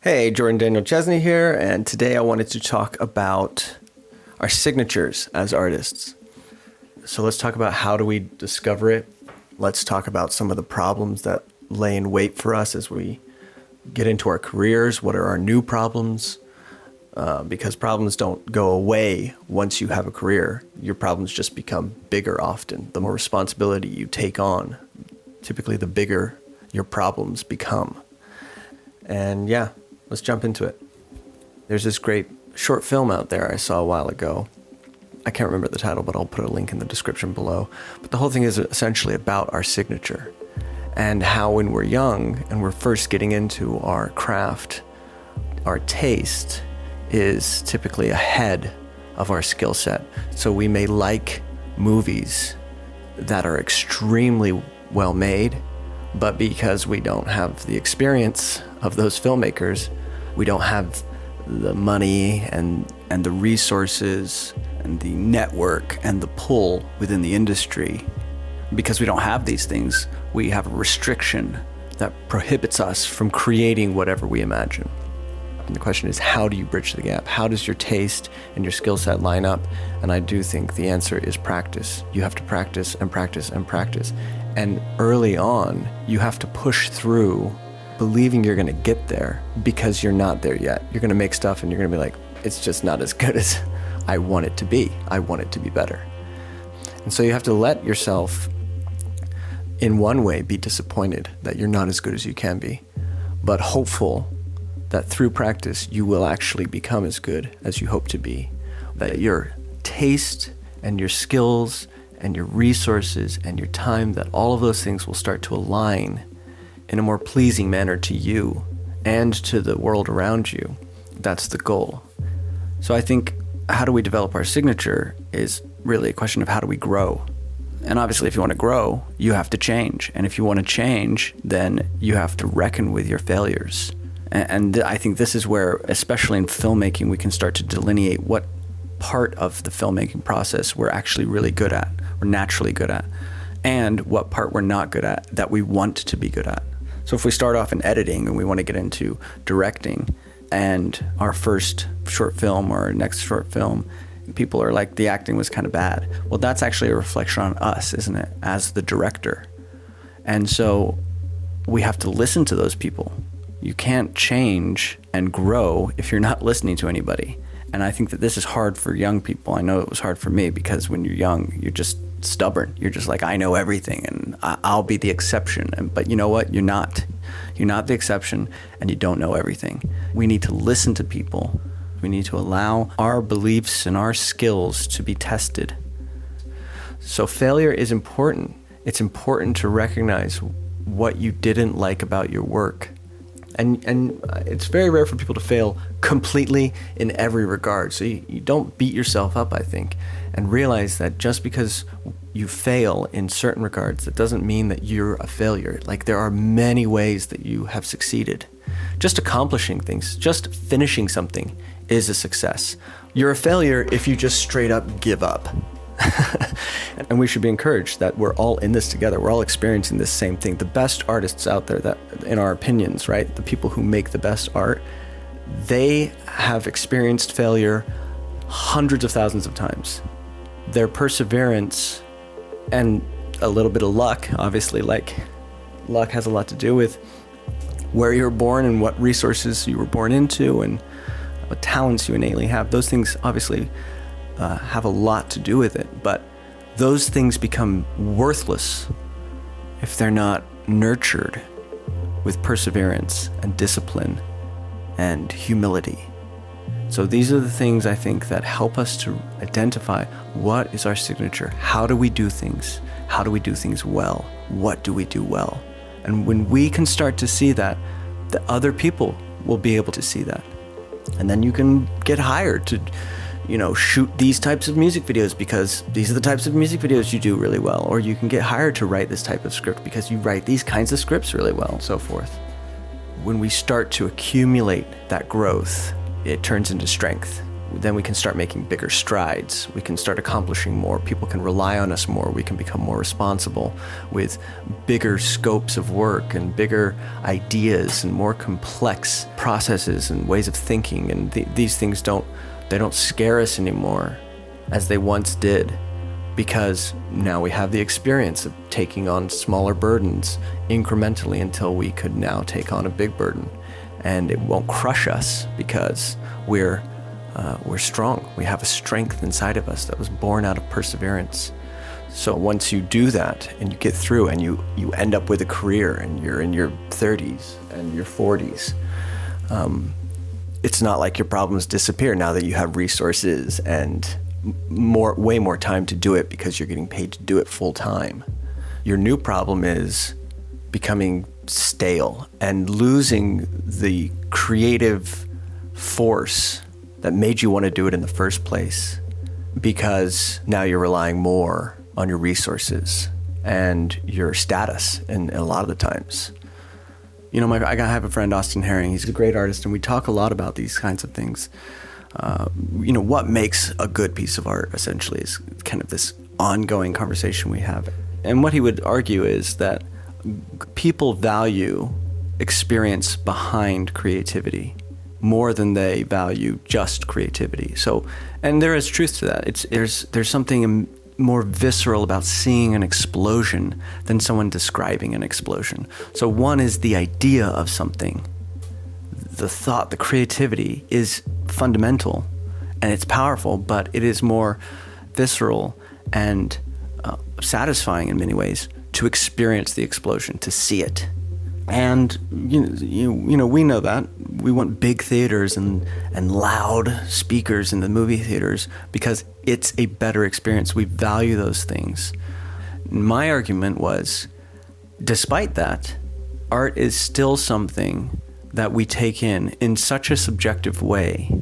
Hey, Daniel Chesney here, and today I wanted to talk about our signatures as artists. So let's talk about how do we discover it. Let's talk about some of the problems that lay in wait for us as we get into our careers. What are our new problems? Because problems don't go away once you have a career. Your problems just become bigger often. The more responsibility you take on, typically the bigger your problems become. And yeah, let's jump into it. There's this great short film out there I saw a while ago. I can't remember the title, but I'll put a link in the description below. But the whole thing is essentially about our signature and how when we're young and we're first getting into our craft, our taste is typically ahead of our skill set. So we may like movies that are extremely well made, but because we don't have the experience of those filmmakers, we don't have the money and the resources and the network and the pull within the industry. Because we don't have these things, we have a restriction that prohibits us from creating whatever we imagine. And the question is, how do you bridge the gap? How does your taste and your skill set line up? And I do think the answer is practice. You have to practice and practice and practice. And early on, you have to push through believing you're gonna get there because you're not there yet. You're gonna make stuff and you're gonna be like, it's just not as good as I want it to be. I want it to be better. And so you have to let yourself, in one way, be disappointed that you're not as good as you can be, but hopeful that through practice, you will actually become as good as you hope to be. That your taste and your skills and your resources and your time, that all of those things will start to align in a more pleasing manner to you and to the world around you. That's the goal. So I think how do we develop our signature is really a question of how do we grow. And obviously, if you want to grow, you have to change. And if you want to change, then you have to reckon with your failures. And I think this is where, especially in filmmaking, we can start to delineate what part of the filmmaking process we're actually really good at, we're naturally good at, and what part we're not good at that we want to be good at. So if we start off in editing and we want to get into directing, and our first short film or our next short film, people are like, the acting was kind of bad. Well, that's actually a reflection on us, isn't it, as the director? And so we have to listen to those people. You can't change and grow if you're not listening to anybody. And I think that this is hard for young people. I know it was hard for me because when you're young, you're just stubborn. You're just like, I know everything and I'll be the exception. But you know what? You're not. You're not the exception and you don't know everything. We need to listen to people. We need to allow our beliefs and our skills to be tested. So failure is important. It's important to recognize what you didn't like about your work. And it's very rare for people to fail completely in every regard. So you don't beat yourself up, I think, and realize that just because you fail in certain regards, that doesn't mean that you're a failure. Like, there are many ways that you have succeeded. Just accomplishing things, just finishing something is a success. You're a failure if you just straight up give up. And we should be encouraged that we're all in this together. We're all experiencing this same thing. The best artists out there, that, in our opinions, right, the people who make the best art, they have experienced failure hundreds of thousands of times. Their perseverance and a little bit of luck, obviously, like luck has a lot to do with where you were born and what resources you were born into and what talents you innately have. Those things obviously have a lot to do with it, but those things become worthless if they're not nurtured with perseverance and discipline and humility. So these are the things I think that help us to identify what is our signature. How do we do things? How do we do things well? What do we do well? And when we can start to see that, the other people will be able to see that. And then you can get hired to, shoot these types of music videos because these are the types of music videos you do really well. Or you can get hired to write this type of script because you write these kinds of scripts really well, and so forth. When we start to accumulate that growth, it turns into strength. then we can start making bigger strides. We can start accomplishing more. People can rely on us more. We can become more responsible with bigger scopes of work and bigger ideas and more complex processes and ways of thinking. And these things don't scare us anymore as they once did, because now we have the experience of taking on smaller burdens incrementally until we could now take on a big burden. And it won't crush us because we're strong. We have a strength inside of us that was born out of perseverance. So once you do that and you get through and you end up with a career and you're in your 30s and your 40s, it's not like your problems disappear now that you have resources and way more time to do it because you're getting paid to do it full time. Your new problem is becoming stale and losing the creative force that made you want to do it in the first place, because now you're relying more on your resources and your status and a lot of the times. You know, I have a friend, Austin Herring. He's a great artist, and we talk a lot about these kinds of things. You know, what makes a good piece of art, essentially, is kind of this ongoing conversation we have. And what he would argue is that people value experience behind creativity more than they value just creativity. So, and there is truth to that. There's something more visceral about seeing an explosion than someone describing an explosion. So one is the idea of something. The thought, the creativity is fundamental and it's powerful, but it is more visceral and satisfying in many ways to experience the explosion, to see it. And you know, we know that. We want big theaters and loud speakers in the movie theaters because it's a better experience. We value those things. My argument was, despite that, art is still something that we take in such a subjective way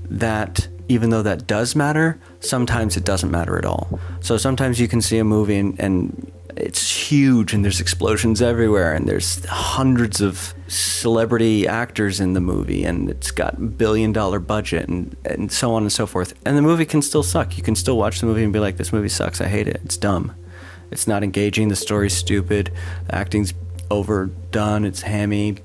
that even though that does matter, sometimes it doesn't matter at all. So sometimes you can see a movie and it's huge and there's explosions everywhere and there's hundreds of celebrity actors in the movie and it's got $1 billion budget and so on and so forth. And the movie can still suck. You can still watch the movie and be like, this movie sucks, I hate it, it's dumb. It's not engaging, the story's stupid, the acting's overdone, it's hammy,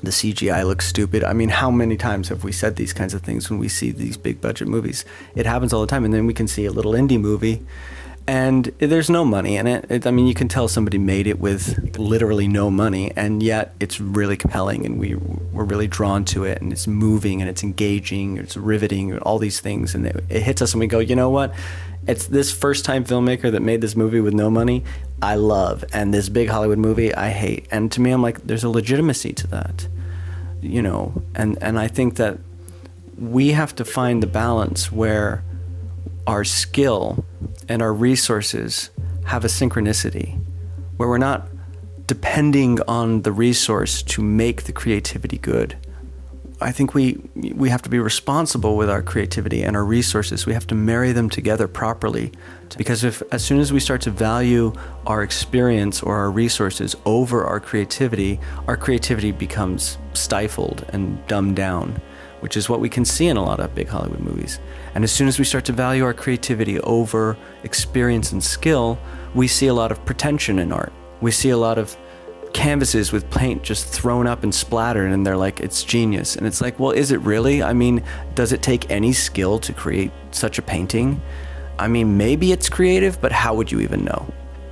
the CGI looks stupid. I mean, how many times have we said these kinds of things when we see these big budget movies? It happens all the time. And then we can see a little indie movie and there's no money in it. I mean, you can tell somebody made it with literally no money, and yet it's really compelling and we're really drawn to it, and it's moving and it's engaging, it's riveting, all these things. And it hits us and we go, you know what? It's this first-time filmmaker that made this movie with no money, I love, and this big Hollywood movie, I hate. And to me, I'm like, there's a legitimacy to that, you know? And I think that we have to find the balance where our skill and our resources have a synchronicity, where we're not depending on the resource to make the creativity good. I think we have to be responsible with our creativity and our resources. We have to marry them together properly, because as soon as we start to value our experience or our resources over our creativity becomes stifled and dumbed down, which is what we can see in a lot of big Hollywood movies. And as soon as we start to value our creativity over experience and skill, we see a lot of pretension in art. We see a lot of canvases with paint just thrown up and splattered, and they're like, it's genius. And it's like, well, is it really? I mean, does it take any skill to create such a painting? I mean, maybe it's creative, but how would you even know?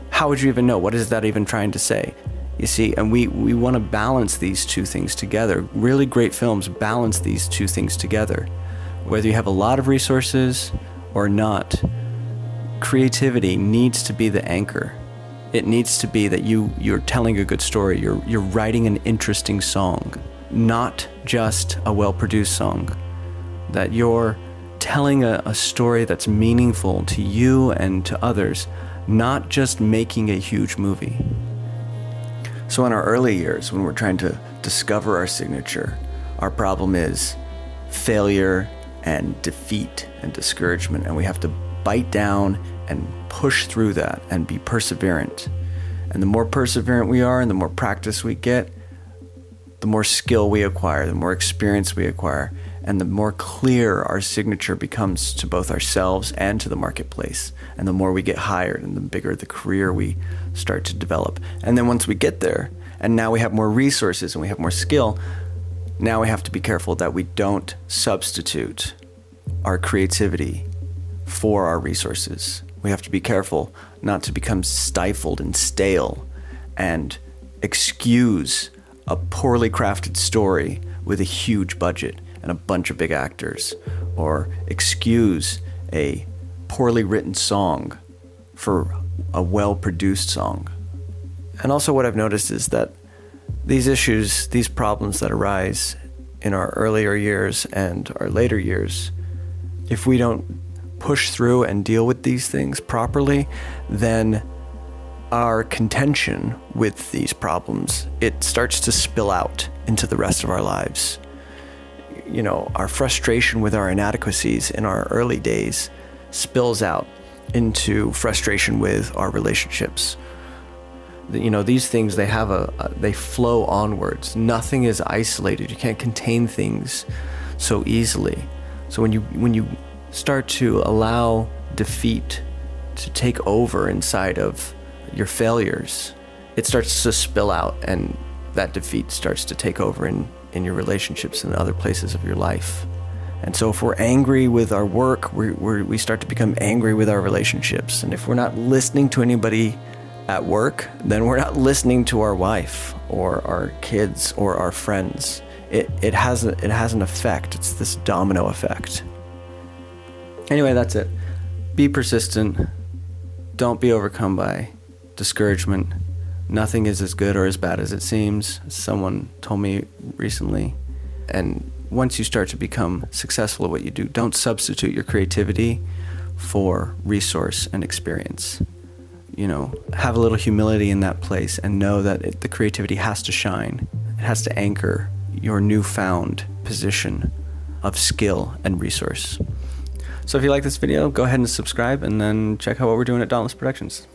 How would you even know? What is that even trying to say? You see, and we want to balance these two things together. Really great films balance these two things together. Whether you have a lot of resources or not, creativity needs to be the anchor. It needs to be that you're telling a good story, you're writing an interesting song, not just a well-produced song. That you're telling a story that's meaningful to you and to others, not just making a huge movie. So in our early years, when we're trying to discover our signature, our problem is failure and defeat and discouragement, and we have to bite down and push through that and be perseverant. And the more perseverant we are and the more practice we get, the more skill we acquire, the more experience we acquire. And the more clear our signature becomes to both ourselves and to the marketplace, and the more we get hired and the bigger the career we start to develop. And then once we get there, and now we have more resources and we have more skill, now we have to be careful that we don't substitute our creativity for our resources. We have to be careful not to become stifled and stale and excuse a poorly crafted story with a huge budget and a bunch of big actors, or excuse a poorly written song for a well-produced song. And also what I've noticed is that these issues, these problems that arise in our earlier years and our later years, if we don't push through and deal with these things properly, then our contention with these problems, it starts to spill out into the rest of our lives. You know, our frustration with our inadequacies in our early days spills out into frustration with our relationships. You know, these things, they flow onwards. Nothing is isolated. You can't contain things so easily. So when you start to allow defeat to take over inside of your failures, it starts to spill out, and that defeat starts to take over in your relationships and other places of your life. And so if we're angry with our work, we start to become angry with our relationships. And if we're not listening to anybody at work, then we're not listening to our wife or our kids or our friends. It has an effect. It's this domino effect. Anyway, that's it. Be persistent. Don't be overcome by discouragement. Nothing is as good or as bad as it seems, someone told me recently. And once you start to become successful at what you do, don't substitute your creativity for resource and experience. You know, have a little humility in that place and know that the creativity has to shine. It has to anchor your newfound position of skill and resource. So if you like this video, go ahead and subscribe, and then check out what we're doing at Dauntless Productions.